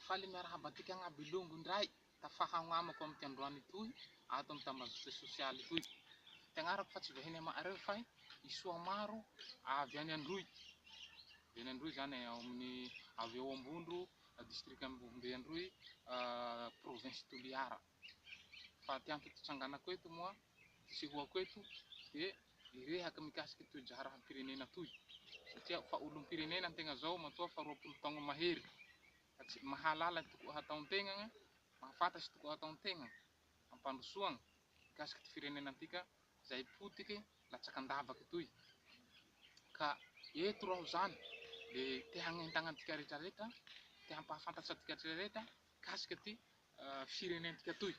faly miarahaba atika agnaby longo ndray tafahagno amiko amty androany toy ato amy tambazotra sosialy toy tegnarako fa tsy vahiny amareo fa isoa maro avy any Androy zany amin'ny avy eo Ambondro district Ambombe-Androy province Toliara fa ty antony fitsanganako eto moa ty sehoako eto de irehaky mikasiky toe-jaharaha-pirenena toy satria fa olom-pirenena antegna zao matoa fa 20 taogno mahery fa tsy mahalala tokony hataon-tegna mahafantatsy tokony hataon-tegna ampandrosoagna mikasiky ty firenenantika zay potiky latsaky andavaky toy ka eto raho zany de te hagnentagna antika rehetrarehetra te hampahafantatry atika rehetrarehetra mikasiky ty firenentika toy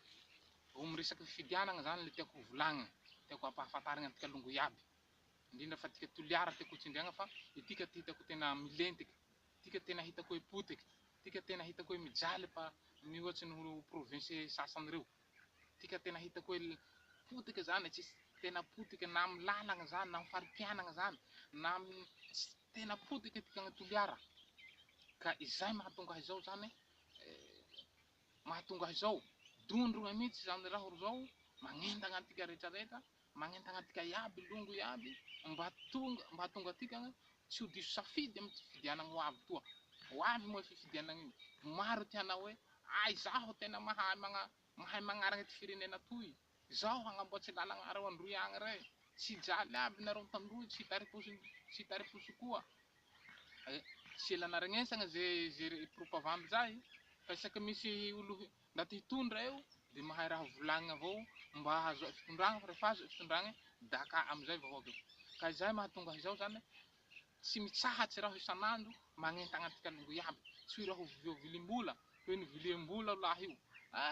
vao miresaky fifidianagna zany le tiako volagnina tiako ampahafantarigna antika longo iaby indrindra fa tika Toliara tiako tsindriagna fa itika ty hitako tena milentiky tika tena hitako hoe potiky tika tena hitako hoe mijaly mihoatsy ny province sasany reo tika tena hitako hoe potiky zany tsisy tena potiky na amy lalagna zany na amy farim-pianagna zany na amy tena potiky tika Toliara ka izay mahatonga izao zany mahatonga izao dondrogna mihitsy zany raho zao magnentagna antika rehetrarehetra magnentagna antika iaby longo iaby mba tonga atika tsy ho diso safidy amy fifidianagna ho avy toa ho avy moa fifidianagna igny maro tianao hoe zaho tena mahay magnaragna ty firenena toy zaho hagnamboatsy lalagna Androy agny re tsy jaly aby nareo tandroy tsy hitariposy koa tsy ela naregnesagna ze propagande zay fa isaky misy olo ndaty hitondra eo de mahay raha volagnina avao mba ahazoa fitondragna fa rehefa azo fitondragna daka amizay vahoaka ka izay mahatonga izao zany tsy mitsahatsy raho isanandro magnentagna antika longo iaby tsy hoe raho vilim-bola hoe niviliam-bola lahy io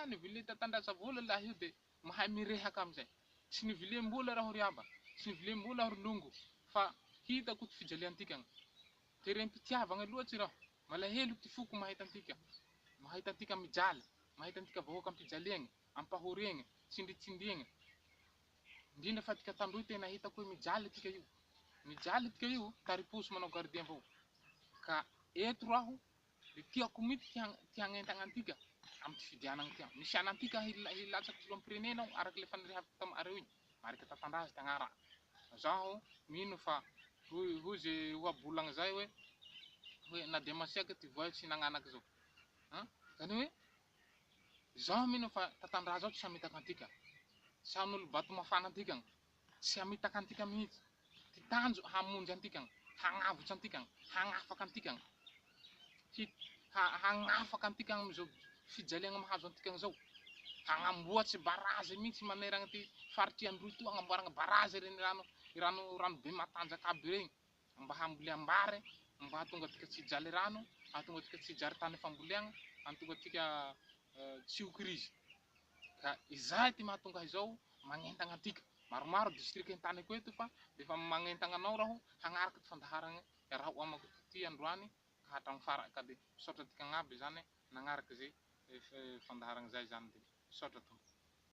nivilia tatandraza-vola lahy io de mahay mirehaky amizay tsy niviliam-bola raho riaba tsy niviliam-bola aho longo fa hitako ty fijaliantikagny terem-pitiavagna loatsy raho malahelo ty foko mahita antika mijaly mahita antika vahoaka ampijaliagny ampahoriagny tsindritsindriagny indrindra fa tika tandroy tena hitako hoe mijaly tika io tariposy manao gardien avao ka eto raho le tiako mihitsy ty hagnentagna antika amy ty fidianagna ty misy anantika hilatsaky filoham-pirenena aho araky le fanirihaviko tamareo igny mariky tatandraza ty agnarana zaho mino fa hoy ze ohabolagna zay hoe na de masiaky ty voay tsy nagnanaky zao zany hoe zaho mino fa tatandraza zao tsy hamitaka antika sahan'olo bato mafana antikagny tsy hamitaka antika mihitsy ty tanjo hamonjy antikagny hagnavotsy antikagny hagnafaky antikagny hagnafaky antikagny amizao fijaliagna mahazo antikagny zao hagnamboatsy barazy mihitsy maneragna ty faritry Androy to hagnamboaragna barazy reny rano be matanjaky aby regny mba hamboliambary mba hahatonga atika tsy hijaly rano hahatonga atika tsy hijary tany famboleagna hahatonga atika tsy ho krizy ka izay ty mahatonga izao magnentagna atika maromaro district an-taniko eto fa defa magnentagna anao raho hagnaraky ty fandaharagna raha hoamako ty androany ka hatramy farany ka de misaotra atika agnaby zany nagnaraky ze fandaharagna zay zany de misaotra tompoko.